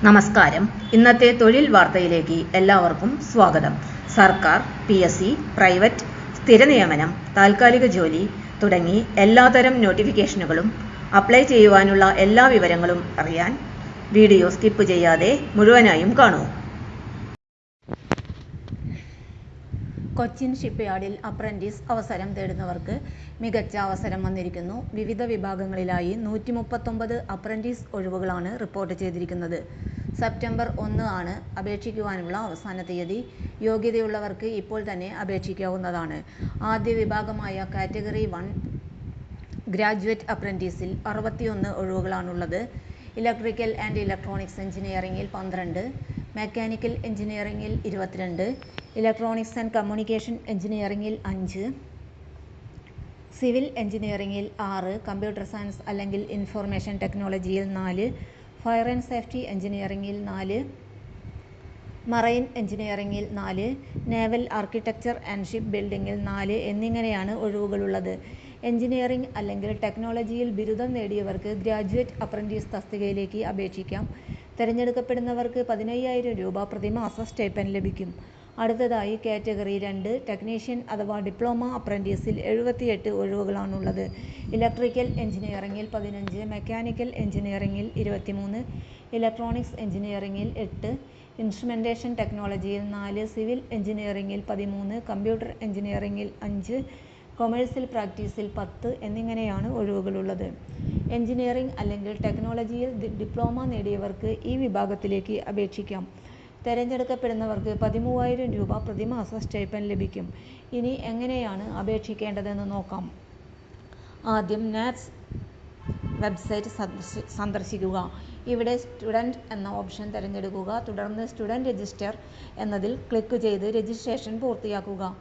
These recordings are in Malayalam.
നമസ്കാരം. ഇന്നത്തെ തൊഴിൽ വാർത്തയിലേക്ക് എല്ലാവർക്കും സ്വാഗതം. സർക്കാർ, PSC, പ്രൈവറ്റ്, സ്ഥിര നിയമനം, താൽക്കാലിക ജോലി തുടങ്ങി എല്ലാതരം നോട്ടിഫിക്കേഷനുകളും അപ്ലൈ ചെയ്യുവാനുള്ള എല്ലാ വിവരങ്ങളും അറിയാൻ വീഡിയോ സ്കിപ്പ് ചെയ്യാതെ മുഴുവനായും കാണൂ. കൊച്ചിൻ ഷിപ്പ്യാർഡിൽ അപ്രന്റീസ് അവസരം തേടുന്നവർക്ക് മികച്ച അവസരം വന്നിരിക്കുന്നു. വിവിധ വിഭാഗങ്ങളിലായി 139 അപ്രന്റീസ് ഒഴിവുകളാണ് റിപ്പോർട്ട് ചെയ്തിരിക്കുന്നത്. സെപ്റ്റംബർ 1 ആണ് അപേക്ഷിക്കുവാനുള്ള അവസാന തീയതി. യോഗ്യതയുള്ളവർക്ക് ഇപ്പോൾ തന്നെ അപേക്ഷിക്കാവുന്നതാണ്. ആദ്യ വിഭാഗമായ കാറ്റഗറി 1 ഗ്രാജുവേറ്റ് അപ്രന്റീസിൽ 61 ഒഴിവുകളാണുള്ളത്. ഇലക്ട്രിക്കൽ ആൻഡ് ഇലക്ട്രോണിക്സ് എഞ്ചിനീയറിംഗിൽ 12, മെക്കാനിക്കൽ എഞ്ചിനീയറിംഗിൽ 22, ഇലക്ട്രോണിക്സ് ആൻഡ് കമ്മ്യൂണിക്കേഷൻ എഞ്ചിനീയറിംഗിൽ 5, സിവിൽ എഞ്ചിനീയറിംഗിൽ 6, കമ്പ്യൂട്ടർ സയൻസ് അല്ലെങ്കിൽ ഇൻഫർമേഷൻ ടെക്നോളജിയിൽ 4, ഫയർ ആൻഡ് സേഫ്റ്റി എഞ്ചിനീയറിംഗിൽ 4, മറൈൻ എഞ്ചിനീയറിംഗിൽ 4, നേവൽ ആർക്കിടെക്ചർ ആൻഡ് ഷിപ്പ് ബിൽഡിംഗിൽ 4 എന്നിങ്ങനെയാണ് ഒഴിവുകളുള്ളത്. എഞ്ചിനീയറിംഗ് അല്ലെങ്കിൽ ടെക്നോളജിയിൽ ബിരുദം നേടിയവർക്ക് ഗ്രാജുവേറ്റ് അപ്രന്റീസ് തസ്തികയിലേക്ക് അപേക്ഷിക്കാം. തിരഞ്ഞെടുക്കപ്പെടുന്നവർക്ക് 15,000 രൂപ പ്രതിമാസ സ്റ്റൈപ്പൻഡ് ലഭിക്കും. അടുത്തതായി കാറ്റഗറി 2 ടെക്നീഷ്യൻ അഥവാ ഡിപ്ലോമ അപ്രന്റീസിൽ 78 ഒഴിവുകളാണുള്ളത്. ഇലക്ട്രിക്കൽ എഞ്ചിനീയറിംഗിൽ 15, മെക്കാനിക്കൽ എഞ്ചിനീയറിംഗിൽ 23, ഇലക്ട്രോണിക്സ് എഞ്ചിനീയറിംഗിൽ 8, ഇൻസ്ട്രുമെന്റേഷൻ ടെക്നോളജിയിൽ 4, സിവിൽ എഞ്ചിനീയറിംഗിൽ 13, കമ്പ്യൂട്ടർ എഞ്ചിനീയറിംഗിൽ 5, കൊമേഴ്സ്യൽ പ്രാക്ടീസിൽ 10 എന്നിങ്ങനെയാണ് ഒഴിവുകളുള്ളത്. എഞ്ചിനീയറിംഗ് അല്ലെങ്കിൽ ടെക്നോളജിയിൽ ഡിപ്ലോമ നേടിയവർക്ക് ഈ വിഭാഗത്തിലേക്ക് അപേക്ഷിക്കാം. തിരഞ്ഞെടുക്കപ്പെടുന്നവർക്ക് 13,000 രൂപ പ്രതിമാസ സ്റ്റൈപ്പൻഡ് ലഭിക്കും. ഇനി എങ്ങനെയാണ് അപേക്ഷിക്കേണ്ടതെന്ന് നോക്കാം. ആദ്യം NATS വെബ്സൈറ്റ് സന്ദർശിക്കുക. ഇവിടെ സ്റ്റുഡൻറ് എന്ന ഓപ്ഷൻ തിരഞ്ഞെടുക്കുക. തുടർന്ന് സ്റ്റുഡൻറ് രജിസ്റ്റർ എന്നതിൽ ക്ലിക്ക് ചെയ്ത് രജിസ്ട്രേഷൻ പൂർത്തിയാക്കുക.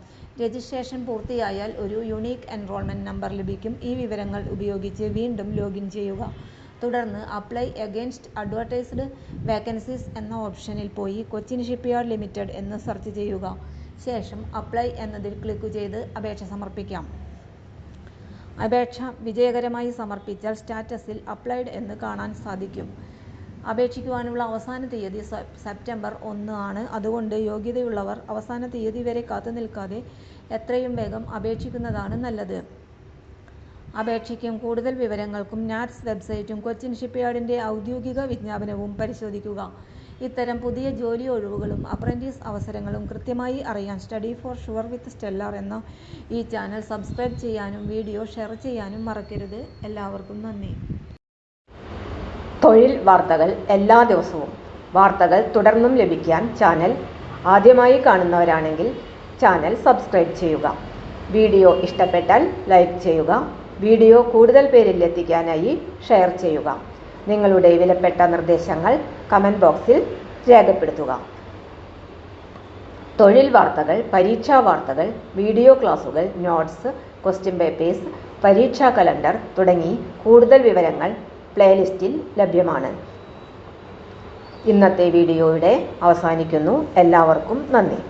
രജിസ്ട്രേഷൻ പൂർത്തിയായാൽ ഒരു യുണീക്ക് എൻറോൾമെന്റ് നമ്പർ ലഭിക്കും. ഈ വിവരങ്ങൾ ഉപയോഗിച്ച് വീണ്ടും ലോഗിൻ ചെയ്യുക. തുടർന്ന് അപ്ലൈ അഗെയിൻസ്റ്റ് അഡ്വർടൈസ്ഡ് വേക്കൻസീസ് എന്ന ഓപ്ഷനിൽ പോയി കൊച്ചിൻ ഷിപ്പ്യാർഡ് ലിമിറ്റഡ് എന്ന് സെർച്ച് ചെയ്യുക. ശേഷം അപ്ലൈ എന്നതിൽ ക്ലിക്ക് ചെയ്ത് അപേക്ഷ സമർപ്പിക്കാം. അപേക്ഷ വിജയകരമായി സമർപ്പിച്ചാൽ സ്റ്റാറ്റസിൽ അപ്ലൈഡ് എന്ന് കാണാൻ സാധിക്കും. അപേക്ഷിക്കുവാനുള്ള അവസാന തീയതി സെപ്റ്റംബർ 1 ആണ്. അതുകൊണ്ട് യോഗ്യതയുള്ളവർ അവസാന തീയതി വരെ കാത്തുനിൽക്കാതെ എത്രയും വേഗം അപേക്ഷിക്കുന്നതാണ് നല്ലത്. അപേക്ഷയ്ക്കും കൂടുതൽ വിവരങ്ങൾക്കും NATS വെബ്സൈറ്റും കൊച്ചിൻ ഷിപ്പ്യാർഡിന്റെ ഔദ്യോഗിക വിജ്ഞാപനവും പരിശോധിക്കുക. ഇത്തരം പുതിയ ജോലി ഒഴിവുകളും അപ്രന്റീസ് അവസരങ്ങളും കൃത്യമായി അറിയാൻ study for sure with stellar എന്ന ഈ ചാനൽ സബ്സ്ക്രൈബ് ചെയ്യാനും വീഡിയോ ഷെയർ ചെയ്യാനും മറക്കരുത്. എല്ലാവർക്കും നന്ദി. തൊഴിൽ വാർത്തകൾ എല്ലാ ദിവസവും വാർത്തകൾ തുടർന്നും ലഭിക്കാൻ ചാനൽ ആദ്യമായി കാണുന്നവരാണെങ്കിൽ ചാനൽ സബ്സ്ക്രൈബ് ചെയ്യുക. വീഡിയോ ഇഷ്ടപ്പെട്ടാൽ ലൈക്ക് ചെയ്യുക. വീഡിയോ കൂടുതൽ പേരിൽ എത്തിക്കാനായി ഷെയർ ചെയ്യുക. നിങ്ങളുടെ വിലപ്പെട്ട നിർദ്ദേശങ്ങൾ കമന്റ് ബോക്സിൽ രേഖപ്പെടുത്തുക. തൊഴിൽ വാർത്തകൾ, പരീക്ഷാ വാർത്തകൾ, വീഡിയോ ക്ലാസുകൾ, നോട്ട്സ്, ക്വസ്റ്റ്യൻ പേപ്പേഴ്സ്, പരീക്ഷാ കലണ്ടർ തുടങ്ങി കൂടുതൽ വിവരങ്ങൾ പ്ലേലിസ്റ്റിൽ ലഭ്യമാണ്. ഇന്നത്തെ വീഡിയോയുടെ അവസാനിക്കുന്നു. എല്ലാവർക്കും നന്ദി.